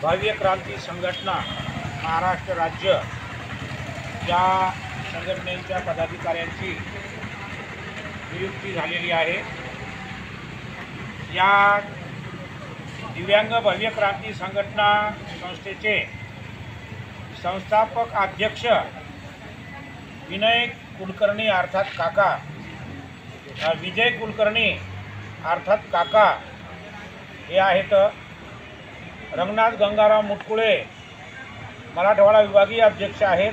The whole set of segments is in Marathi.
भव्य क्रांती संघटना महाराष्ट्र राज्य या संघटनेच्या पदाधिकाऱ्यांची नियुक्ती झालेली आहे। या दिव्यांग भव्य क्रांती संघटना संस्थेचे संस्थापक अध्यक्ष विनय कुलकर्णी अर्थात काका, विजय कुलकर्णी अर्थात काका हे आहेत। रंगनाथ गंगाराम मुटकुळे मराठवाडा विभागीय अध्यक्ष आहेत।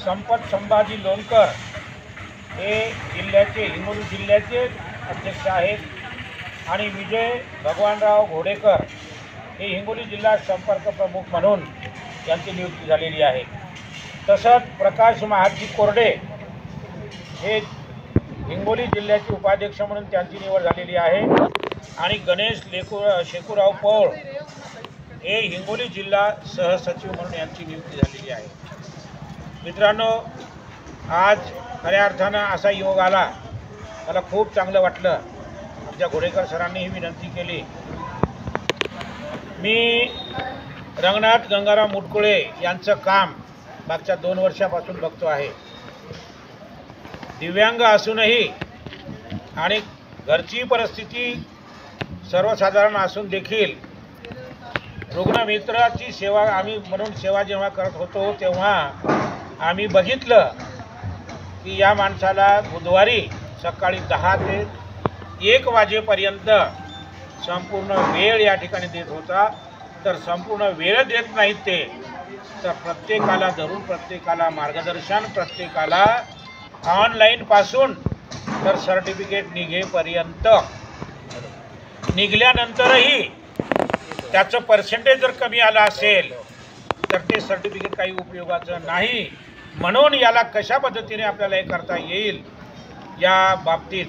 संपत संभाजी लोणकर हे जिल्ह्याचे हिंगोली जिल्ह्याचे अध्यक्ष आहेत आणि विजय भगवानराव घोडेकर हे हिंगोली जिल्हा संपर्क प्रमुख म्हणून यांची नियुक्ती झालेली आहे। तसंच प्रकाश महाजी कोरडे हे हिंगोली जिल्ह्याचे उपाध्यक्ष म्हणून त्यांची निवड झालेली आहे आणि गणेश शेखूराव पौळ हे हिंगोली जिल्हा सहसचिव म्हणून यांची नियुक्ती झालेली आहे। मित्रांनो, आज खऱ्या अर्थानं असा योग आला, मला खूप चांगलं वाटलं। आमच्या घोडेकर सरांनी ही विनंती केली। मी रंगनाथ गंगाराम मुटकुळे यांचं काम मागच्या 2 वर्षापासून बघतो आहे। दिव्यांग असूनही आणि घरची परिस्थिती सर्वसाधारण असून देखील रुग्णमित्राची सेवा आम्ही म्हणून सेवा जेव्हा करत होतो तेव्हा आम्ही बघितलं की या माणसाला बुधवारी सकाळी 10 ते 1 वाजेपर्यंत संपूर्ण वेळ या ठिकाणी देत होता। तर संपूर्ण वेळ देत नाहीत ते, तर प्रत्येकाला धरून प्रत्येकाला मार्गदर्शन, प्रत्येकाला ऑनलाईनपासून तर सर्टिफिकेट निघेपर्यंत, निघल्यानंतरही त्याचं पर्सेंटेज जर कमी आलं असेल तर ते सर्टिफिकेट काही उपयोगाचं नाही। म्हणून याला कशा पद्धतीने आपल्याला हे करता येईल या बाबतीत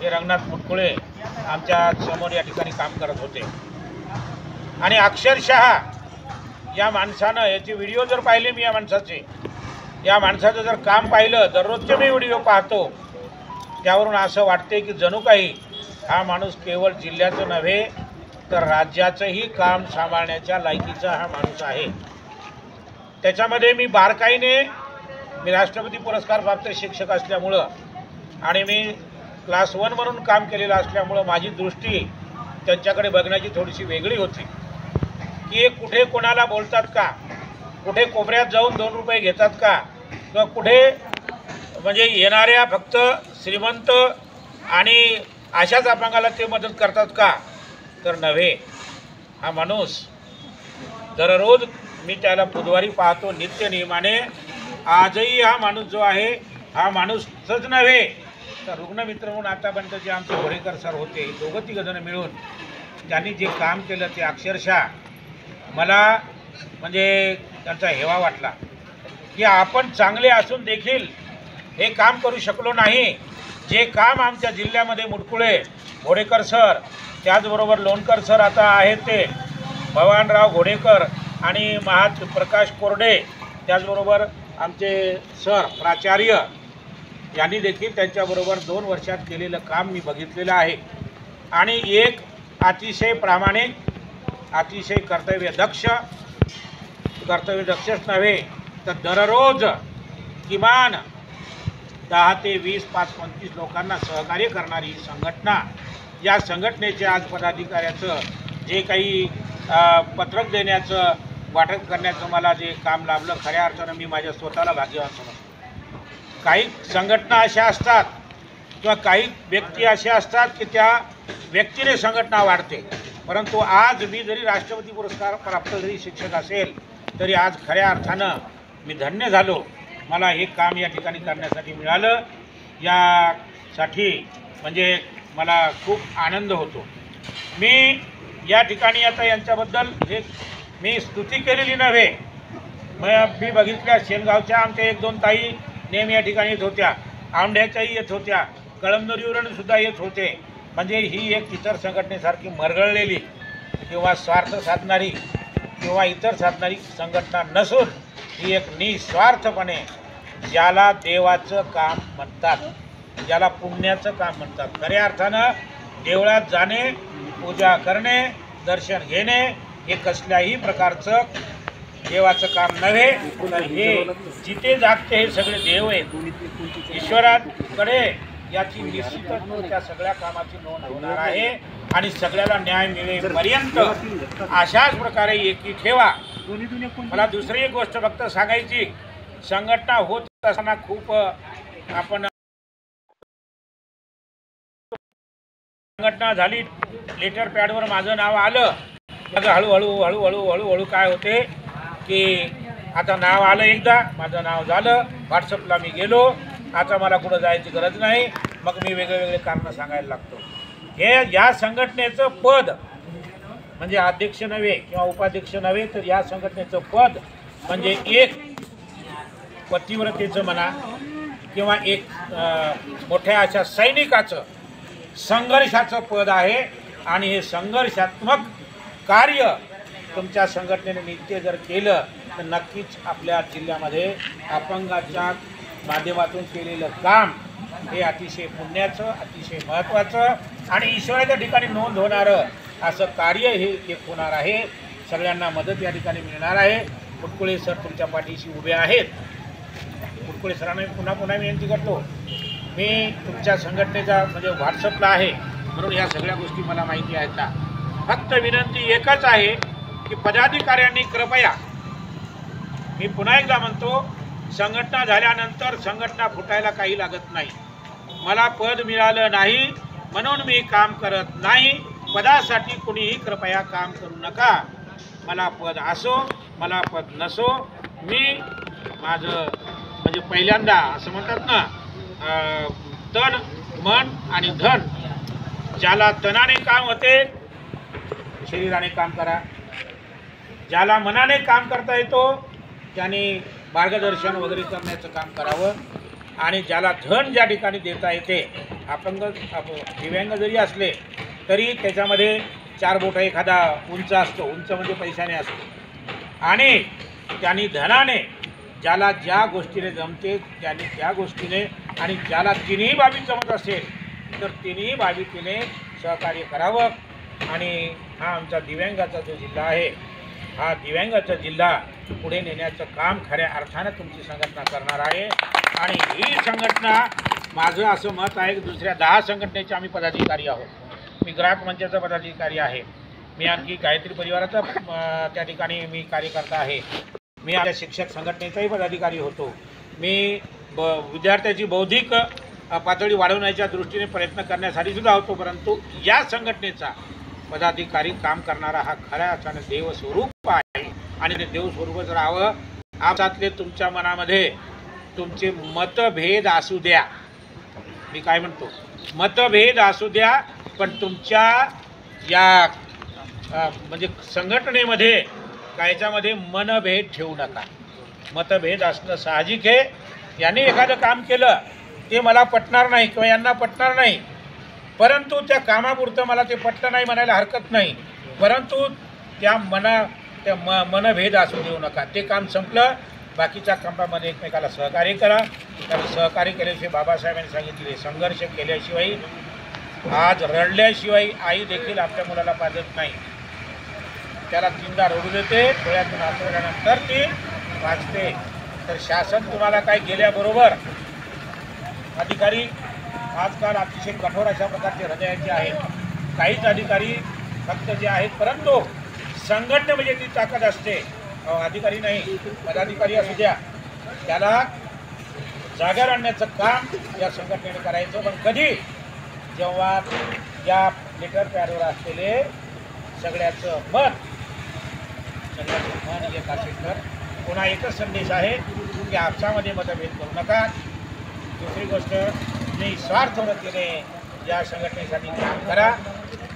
हे रंगनाथ मुटकुळे आमच्या समोर या ठिकाणी काम करत होते आणि अक्षरशः या माणसानं याचे व्हिडिओ जर पाहिले, मी या माणसाचं जर काम पाहिलं, दररोजचे मी व्हिडिओ पाहतो, त्यावरून असं वाटते की जणू काही हा माणूस केवळ जिल्ह्याचं नव्हे तर राज्याचंही काम सांभाळण्याच्या लायकीचा हा माणूस आहे। त्याच्यामध्ये मी बारकाईने, मी राष्ट्रपती पुरस्कार प्राप्त शिक्षक असल्यामुळं आणि मी क्लास 1 म्हणून काम केलेलं असल्यामुळं माझी दृष्टी त्यांच्याकडे बघण्याची थोडीशी वेगळी होती की कुठे कोणाला बोलतात का, कुठे कोपऱ्यात जाऊन 2 रुपये घेतात का, किंवा कुठे म्हणजे येणाऱ्या फक्त श्रीमंत आणि अशाच अपंगाला ते मदत करतात का, तर नव्हे। हा माणूस दररोज मी त्याला बुधवारी पाहतो नित्य नियमाने। आजही हा माणूस जो आहे, हा माणूसच नव्हे तर रुग्णमित्र म्हणून आतापर्यंत जे आमचे घोडेकर सर होते, 2-3 जण मिळून त्यांनी जे काम केलं ते अक्षरशः मला म्हणजे त्यांचा हेवा वाटला की आपण चांगले असून देखील हे काम करू शकलो नाही। जे काम आमच्या जिल्ह्यामध्ये मुटकुळे, घोडेकर सर, त्याचबरोबर लोणकर सर आता आहेत ते भगवानराव घोडेकर आणि प्रकाश कोरडे, त्याचबरोबर आमचे सर प्राचार्य यांनी देखील त्यांच्याबरोबर 2 वर्षात केलेलं काम मी बघितलेलं आहे आणि एक अतिशय प्रामाणिक, अतिशय कर्तव्यदक्षच नव्हे तर दररोज किमान 10 ते 20, 5-25 लोकांना सहकार्य करणारी संघटना। या संघटनेचे आज पदाधिकाऱ्याचं जे काही पत्रक देण्याचं, वाटप करण्याचं मला जे काम लाभलं, खऱ्या अर्थानं मी माझ्या स्वतःला भाग्यवान समजतो। काही संघटना अशा असतात किंवा काही व्यक्ती अशा असतात की त्या व्यक्तीने संघटना वाढते, परंतु आज मी जरी राष्ट्रपती पुरस्कार प्राप्त जरी शिक्षक असेल तरी आज खऱ्या अर्थानं मी धन्य झालो। मला हे काम या ठिकाणी करण्यासाठी मिळालं, यासाठी म्हणजे मला खूप आनंद होतो। मी या ठिकाणी आता यांच्याबद्दल हे मी स्तुती केलेली नव्हे, मी बघितल्या शेनगावच्या आमच्या 1-2 ताई नेहमी या ठिकाणी येत होत्या, औंढ्याच्याही येत होत्या, कळमनुरीवरून सुद्धा येत होते। म्हणजे ही एक इतर संघटनेसारखी मरगळलेली किंवा स्वार्थ साधणारी किंवा इतर साधणारी संघटना नसून ही एक निस्वार्थपणे ज्याला देवाचं काम म्हणतात, ज्याला पुण्याचं काम म्हणतात, खऱ्या अर्थानं देवळात जाणे, पूजा करणे, दर्शन घेणे हे कसल्याही प्रकारचं देवाचं काम नव्हे, तर हे जिथे जागते हे सगळे देव आहेत ईश्वराकडे, याची निश्चितच त्या सगळ्या कामाची नोंद होणार आहे आणि सगळ्याला न्याय मिळेपर्यंत अशाच प्रकारे एकी ठेवा. मला दुसरी एक गोष्ट फक्त सांगायची, संघटना होत असताना खूप आपण संघटना झाली, लेटर पॅडवर माझं नाव आलं, माझं हळूहळू काय होते की आता नाव आलं, एकदा माझं नाव झालं, व्हॉट्सअपला मी गेलो, आता मला कुठं जायची गरज नाही, मग मी वेगळे कारणं सांगायला लागतो. हे या संघटनेचं पद म्हणजे अध्यक्ष नव्हे किंवा उपाध्यक्ष नव्हे, तर या संघटनेचं पद म्हणजे एक पतिव्रतेचं म्हणा किंवा एक मोठ्या अशा सैनिकाचं संघर्षाचं पद आहे. आणि हे संघर्षात्मक कार्य तुमच्या संघटनेने नित्य जर केलं तर नक्कीच आपल्या जिल्ह्यामध्ये अपंगाच्या माध्यमातून केलेलं काम हे अतिशय पुण्याचं, अतिशय महत्त्वाचं आणि ईश्वराच्या ठिकाणी नोंद होणारं असं कार्य हे एक होणार आहे. सगळ्यांना मदत या ठिकाणी मिळणार आहे. कुटकुळे सर तुमच्या पाठीशी उभे आहेत. कुटकुळे सरांना पुन्हा मी विनंती करतो, मी तुमच्या संघटनेचा म्हणजे व्हॉट्सअपला आहे म्हणून या सगळ्या गोष्टी मला माहिती आहेत का. फक्त विनंती एकच आहे की पदाधिकाऱ्यांनी कृपया, मी पुन्हा एकदा म्हणतो, संघटना झाल्यानंतर संघटना फुटायला काही लागत नाही. मला पद मिळालं नाही म्हणून मी काम करत नाही, पदासाठी कुणीही कृपया काम करू नका. मला पद असो मला पद नसो, मी माझं म्हणजे पहिल्यांदा असं म्हणतात ना, तन मन आणि धन, ज्याला तनाने काम होते शरीराने काम करा, ज्याला मनाने काम करता येतो त्याने मार्गदर्शन वगैरे करण्याचं काम करावं. आणि ज्याला धन ज्या ठिकाणी देता येते, अपंग दिव्यांग जरी असले तरी त्याच्यामध्ये 4 बोटं एखादा उंच असतो, उंच म्हणजे पैशाने असतो, आणि त्यांनी धनाने ज्याला ज्या गोष्टीने जमते त्यांनी त्या गोष्टीने, आणि ज्याला तिन्ही बाबी जमत असेल तर तिन्ही बाबीतीने सहकार्य करावं. आणि हा आमचा दिव्यांगाचा जो जिल्हा आहे, हा दिव्यांगाचा जिल्हा पुढे नेण्याचं काम खऱ्या अर्थानं तुमची संघटना करणार आहे. आणि ही संघटना, माझं असं मत आहे की दुसऱ्या 10 संघटनेचे आम्ही पदाधिकारी आहोत. मी ग्राहक मंचाचा पदाधिकारी आहे, मी आणखी गायत्री परिवाराचा त्या ठिकाणी मी कार्यकर्ता आहे, मी आपल्या शिक्षक संघटनेचाही पदाधिकारी होतो, मी विद्यार्थ्याची बौद्धिक पातळी वाढवण्याच्या दृष्टीने प्रयत्न करण्यासाठी सुद्धा होतो. परंतु या संघटनेचा पदाधिकारी काम करणारा हा खऱ्या अर्थाने देवस्वरूप आहे आणि ते देवस्वरूपच राहावं. आपसातले तुमच्या मनामध्ये तुमचे मतभेद असू द्या, मी काय म्हणतो, मतभेद असू द्या, पण तुमच्या या म्हणजे संघटनेमध्ये कायच्यामध्ये मनभेद ठेवू नका. मतभेद असणं साहजिक आहे. यांनी एखादं काम केलं ते मला पटणार नाही किंवा यांना पटणार नाही, परंतु त्या कामापुरतं मला ते पटलं नाही म्हणायला हरकत नाही, परंतु त्या मनभेद असू देऊ नका. ते काम संपलं, बाकीच्या कामामध्ये एकमेकाला सहकार्य करा. त्याला सहकार्य केल्याशिवाय बाबासाहेबांनी सांगितले, संघर्ष केल्याशिवाय, आज रडल्याशिवाय आई देखील आपल्या मुलाला पाजत नाही, त्याला 3दा रडू देते, डोळ्यातून आठवल्यानंतर ती वाचते. तर शासन तुम्हाला काय गेल्याबरोबर अधिकारी आजकाल अतिशय कठोर अशा प्रकारचे हृदयाचे आहेत. काहीच अधिकारी फक्त जे आहेत, परंतु संघटना म्हणजे ती ताकद असते. अधिकारी नाही, पदाधिकारी असू द्या, त्याला जाग्यावर आणण्याचं काम या संघटनेने करायचं. पण कधी, जेव्हा या लेटर पॅडवर असलेले सगळ्याचं मन एक असेल तर पुन्हा एकच संदेश आहे की आपसामध्ये मतभेद करू नका. दुसरी गोष्ट, निस्वार्थ वृत्तीने या संघटनेसाठी काम करा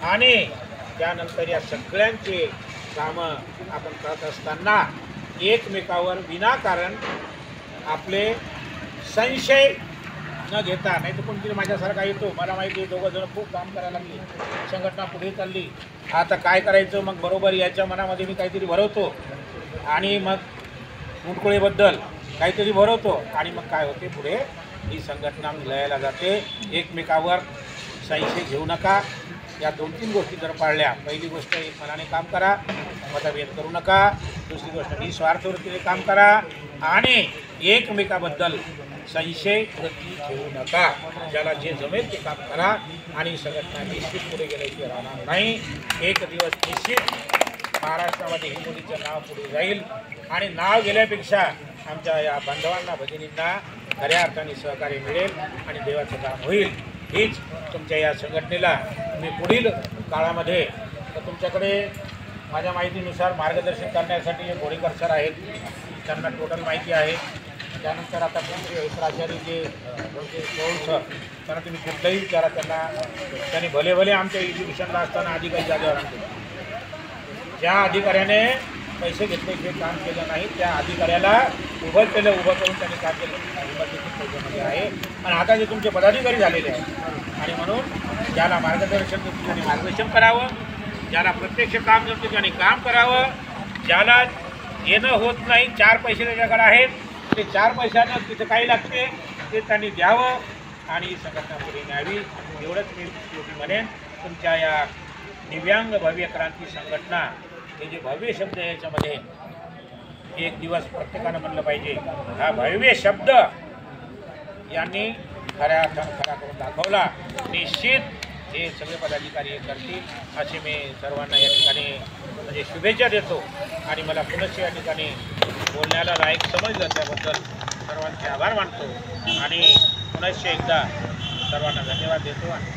आणि त्यानंतर या सगळ्यांचे कामं आपण करत असताना एकमेकावर विनाकारण आपले संशय न घेता, नाही तर कोणतरी माझ्यासारखा येतो, मला माहिती आहे 2 जण खूप काम करायला लागली, संघटना पुढे चालली, आता काय करायचं, मग बरोबर याच्या मनामध्ये मी काहीतरी भरवतो आणि मग कुटकुळेबद्दल काहीतरी भरवतो आणि मग काय होते, पुढे ही संघटना लयाला जाते. एकमेकावर संशय घेऊ नका. या 2-3 गोष्टी जर पाळल्या, पहिली गोष्ट एक मनाने काम करा, मतभेद करू नका. दुसरी गोष्ट निस्वार्थ वृत्तीने काम करा आणि एकमेकाबद्दल संशय वृत्ती ठेवू नका. ज्याला जे जमेल ते काम करा आणि संघटना निश्चित पुढे गेल्याशिवाय राहणार नाही. एक दिवस निश्चित महाराष्ट्रामध्ये हिंगोलीचं नाव पुढे जाईल आणि नाव गेल्यापेक्षा आमच्या या बांधवांना भगिनींना खऱ्या अर्थाने सहकार्य मिळेल आणि देवाचं काम होईल. हीच तुमच्या या संघटनेला मी पुढील काळामध्ये तर तुमच्याकडे माझ्या माहितीनुसार मार्गदर्शन करण्यासाठी जे बोडेकर सर आहेत, त्यांना टोटल माहिती आहे. त्यानंतर आता तुमचे प्राचार्य जे गौड सर, त्यांना तुम्ही कुठलंही विचारा, त्यांनी भले भले आमच्या एज्युकेशनला असताना अधिकारी जागेवर आणले. ज्या अधिकाऱ्याने पैसे घेतले काम केलं नाही त्या अधिकाऱ्याला उभं करून त्यांनी काम केलं पैशामध्ये आहे. आणि आता जे तुमचे पदाधिकारी झालेले आहेत आणि म्हणून ज्याला मार्गदर्शन करतो त्यांनी मार्गदर्शन करावं, ज्याला प्रत्यक्ष काम करतो त्यांनी काम करावं, ज्याला येणं होत नाही 4 पैसे त्याच्याकडे आहेत ते 4 पैशानं तिथं काही लागते ते त्यांनी द्यावं आणि संघटना पुढे न्यावी. एवढंच मी म्हणेन. तुमच्या या दिव्यांग भव्य क्रांती संघटना हे जे भव्य शब्द आहे याच्यामध्ये एक दिवस प्रत्येकानं म्हणलं पाहिजे. हा भव्य शब्द यांनी खऱ्या अर्थानं खरा करून दाखवला. निश्चित हे सगळे पदाधिकारी हे करतील असे मी सर्वांना या ठिकाणी म्हणजे शुभेच्छा देतो आणि मला पुनश्च या ठिकाणी बोलण्याला लायक समजलं त्याबद्दल सर्वांचे आभार मानतो आणि पुनश्च एकदा सर्वांना धन्यवाद देतो आणि